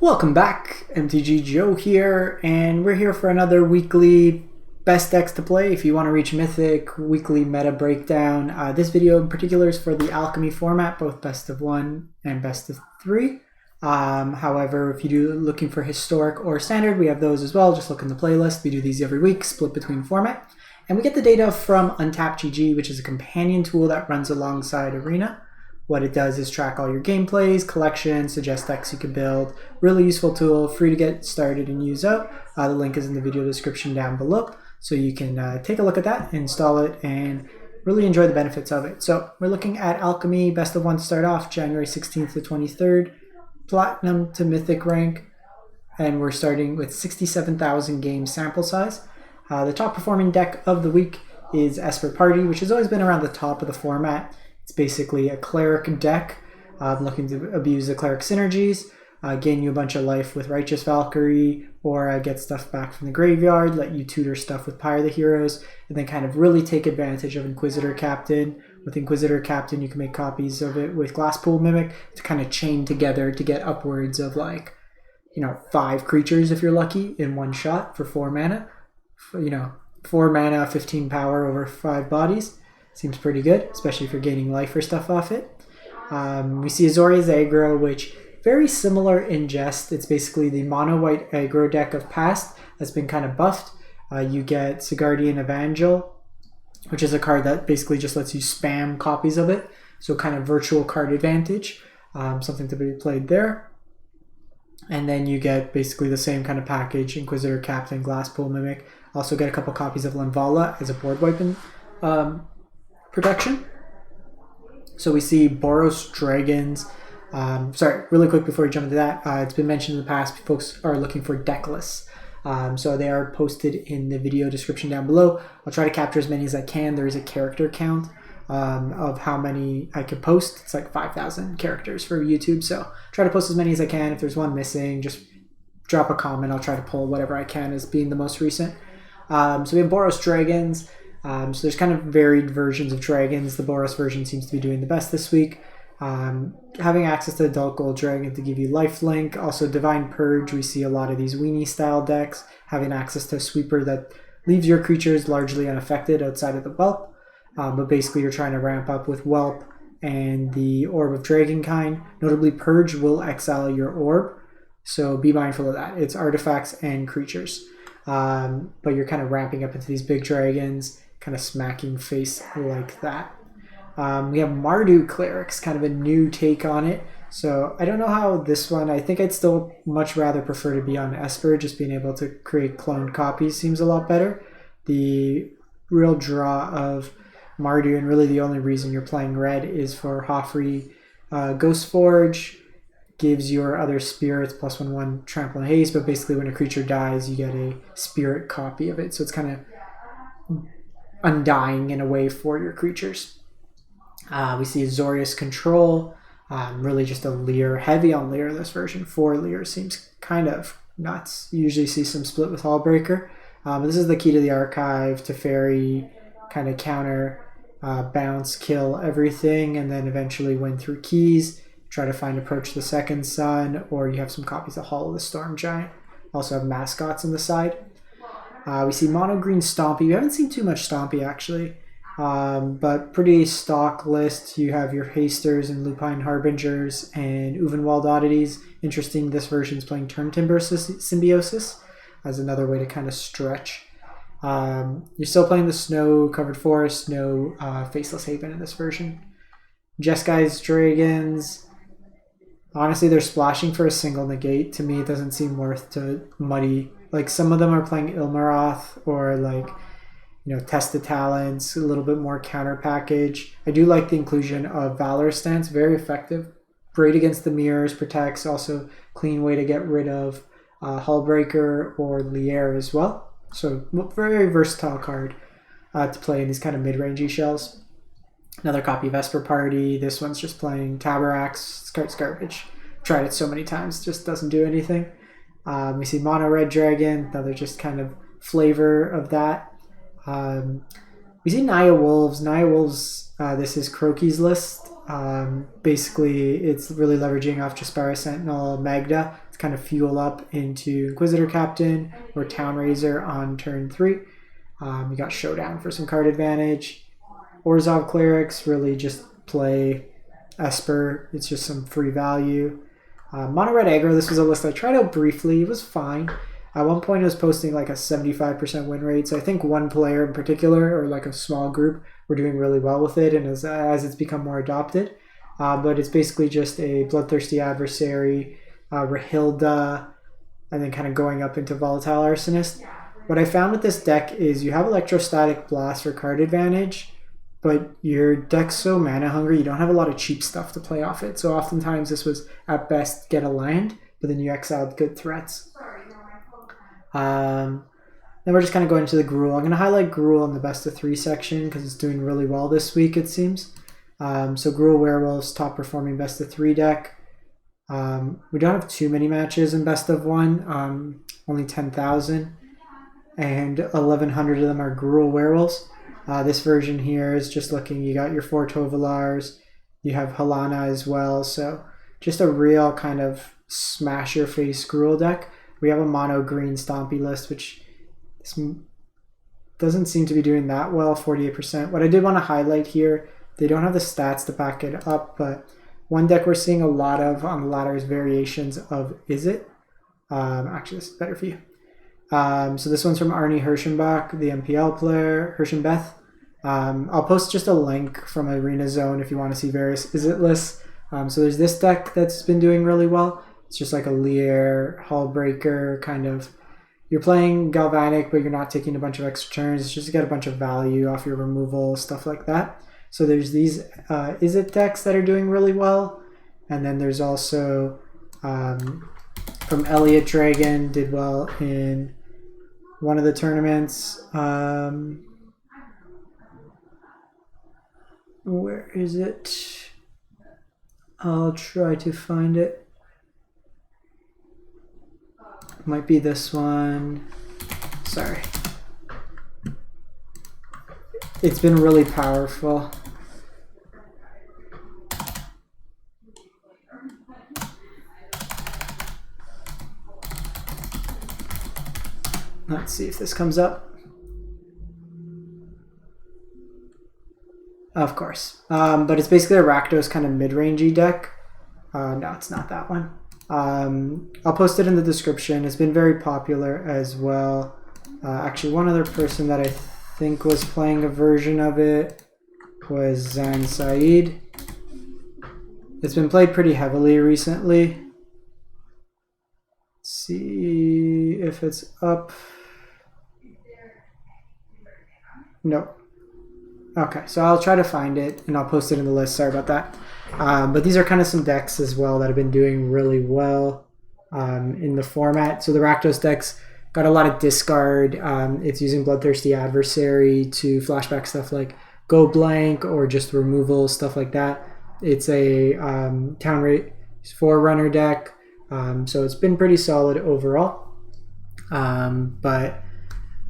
Welcome back, MTG Joe here, and we're here for another weekly best decks to play if you want to reach Mythic, weekly meta breakdown. This video in particular is for the Alchemy format, both best of 1 and best of 3. However, if you're looking for historic or standard, we have those as well. Just look in the playlist. We do these every week, split between format. And we get the data from UntapedGG, which is a companion tool that runs alongside Arena. What it does is track all your gameplays, collections, suggest decks you can build. Really useful tool, free to get started and use out. The link is in the video description down below, so you can take a look at that, install it, and really enjoy the benefits of it. So we're looking at Alchemy, best of 1 to start off, January 16th to 23rd, Platinum to Mythic rank, and we're starting with 67,000 game sample size. The top performing deck of the week is Esper Party, which has always been around the top of the format. It's basically a cleric deck looking to abuse the cleric synergies, gain you a bunch of life with Righteous Valkyrie, or get stuff back from the graveyard, let you tutor stuff with Pyre of Heroes, and then kind of really take advantage of Inquisitor Captain. With Inquisitor Captain, you can make copies of it with Glasspool Mimic to kind of chain together to get upwards of 5 creatures if you're lucky in one shot for 4 mana. 4 mana, 15 power over 5 bodies. Seems pretty good, especially if you're gaining life or stuff off it. We see Zorya Zagro, which very similar in jest. It's basically the mono-white aggro deck of past that's been kind of buffed. You get Sigardian Evangel, which is a card that basically just lets you spam copies of it. So kind of virtual card advantage, something to be played there. And then you get basically the same kind of package, Inquisitor Captain, Glasspool Mimic. Also get a couple copies of Linvala as a board wiping protection. So we see Boros Dragons. Sorry, really quick before we jump into that, it's been mentioned in the past, folks are looking for deck lists. So they are posted in the video description down below. I'll try to capture as many as I can. There is a character count of how many I can post. It's like 5,000 characters for YouTube, so try to post as many as I can. If there's one missing, just drop a comment. I'll try to pull whatever I can as being the most recent. So we have Boros Dragons. So there's kind of varied versions of dragons. The Boros version seems to be doing the best this week. Having access to Adult Gold Dragon to give you lifelink. Also Divine Purge, we see a lot of these weenie style decks. Having access to a sweeper that leaves your creatures largely unaffected outside of the Whelp. But basically you're trying to ramp up with Whelp and the Orb of Dragonkind. Notably Purge will exile your Orb, so be mindful of that. It's artifacts and creatures. But you're kind of ramping up into these big dragons, kind of smacking face like that. We have Mardu Clerics, kind of a new take on it. So I don't know how this one, I think I'd still much rather prefer to be on Esper. Just being able to create cloned copies seems a lot better. The real draw of Mardu, and really the only reason you're playing red, is for Hoffrey Ghostforge. Gives your other spirits +1/1 trample and haste, but basically when a creature dies you get a spirit copy of it. So it's kind of undying in a way for your creatures. We see Azorius Control, really just a Leer, heavy on Leer this version. 4 Leer seems kind of nuts. You usually see some split with Hullbreaker. This is the key to the archive, to fairy, kind of counter, bounce, kill everything, and then eventually win through keys. Try to find Approach the Second Sun, or you have some copies of Hall of the Storm Giant. Also have mascots on the side. We see Mono Green Stompy. We haven't seen too much Stompy actually, but pretty stock list. You have your Hasters and Lupine Harbingers and Uvenwald Oddities. Interesting, this version's playing Turntimber Symbiosis as another way to kind of stretch. You're still playing the Snow Covered Forest, no Faceless Haven in this version. Jeskai Dragons. Honestly, they're splashing for a single negate. To me, it doesn't seem worth to muddy. Like, some of them are playing Ilmaroth or Test the Talents, a little bit more counter package. I do like the inclusion of Valor Stance, very effective. Great against the mirrors, protects, also clean way to get rid of Hullbreaker or Lier as well. So very versatile card to play in these kind of mid-rangey shells. Another copy of Esper Party. This one's just playing Tabarax. It's garbage. Tried it so many times, just doesn't do anything. We see Mono Red Dragon, another just kind of flavor of that. We see Naya Wolves. Naya Wolves, this is Croaky's list. Basically, it's really leveraging off Jaspera Sentinel Magda to kind of fuel up into Inquisitor Captain or Town Raiser on turn 3. We got Showdown for some card advantage. Boros Clerics, really just play Esper. It's just some free value. Mono Red Aggro, this was a list I tried out briefly. It was fine. At one point it was posting like a 75% win rate, so I think one player in particular, or like a small group, were doing really well with it, and as it's become more adopted. But it's basically just a Bloodthirsty Adversary, Rahilda, and then kind of going up into Volatile Arsonist. What I found with this deck is you have Electrostatic Blast for card advantage, but your deck's so mana hungry, you don't have a lot of cheap stuff to play off it. So oftentimes this was, at best, get a land, but then you exiled good threats. Then we're just kind of going to the Gruul. I'm going to highlight Gruul in the best of 3 section because it's doing really well this week, it seems. So Gruul Werewolves, top performing best of 3 deck. We don't have too many matches in best of 1, only 10,000, and 1,100 of them are Gruul Werewolves. This version here is just looking, you got your 4 Tovalars, you have Halana as well, so just a real kind of smash your face Gruul deck. We have a mono green Stompy list, which doesn't seem to be doing that well, 48%. What I did want to highlight here, they don't have the stats to back it up, but one deck we're seeing a lot of on the ladder is variations of Is It. Actually, this is better for you. So this one's from Arnie Hirschenbach, the MPL player, Hirschenbeth. I'll post just a link from Arena Zone if you want to see various Is It lists. So there's this deck that's been doing really well. It's just like a Leer, Hullbreaker, kind of. You're playing Galvanic, but you're not taking a bunch of extra turns. It's just to get a bunch of value off your removal, stuff like that. So there's these Is It decks that are doing really well. And then there's also from Elliot Dragon, did well in one of the tournaments. Where is it? I'll try to find it. Might be this one. Sorry. It's been really powerful. Let's see if this comes up. Of course. But it's basically a Rakdos kind of mid-rangey deck. No, it's not that one. I'll post it in the description. It's been very popular as well. Actually, one other person that I think was playing a version of it was Zan Said. It's been played pretty heavily recently. Let's see if it's up. Nope. Okay, so I'll try to find it and I'll post it in the list. Sorry about that. But these are kind of some decks as well that have been doing really well in the format. So the Rakdos decks got a lot of discard. It's using Bloodthirsty Adversary to flashback stuff like Go Blank or just removal, stuff like that. It's a Town Rate Forerunner deck. So it's been pretty solid overall. But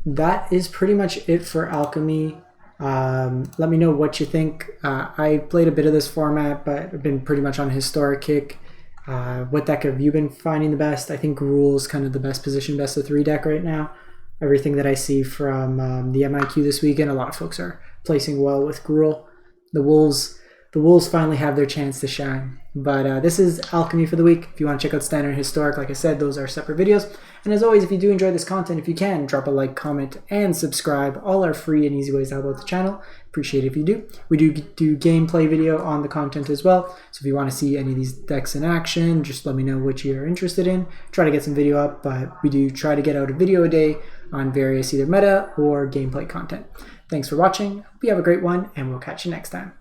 that is pretty much it for Alchemy. Let me know what you think. I played a bit of this format, but I've been pretty much on a historic kick. What deck have you been finding the best? I think Gruul's kind of the best position best of 3 deck right now. Everything that I see from the MIQ this weekend, a lot of folks are placing well with Gruul. The Wolves finally have their chance to shine. But this is Alchemy for the week. If you want to check out Standard and Historic, like I said, those are separate videos. And as always, if you do enjoy this content, if you can, drop a like, comment, and subscribe. All are free and easy ways to help out the channel. Appreciate it if you do. We do gameplay video on the content as well. So if you want to see any of these decks in action, just let me know which you're interested in. Try to get some video up, but we do try to get out a video a day on various either meta or gameplay content. Thanks for watching. Hope you have a great one, and we'll catch you next time.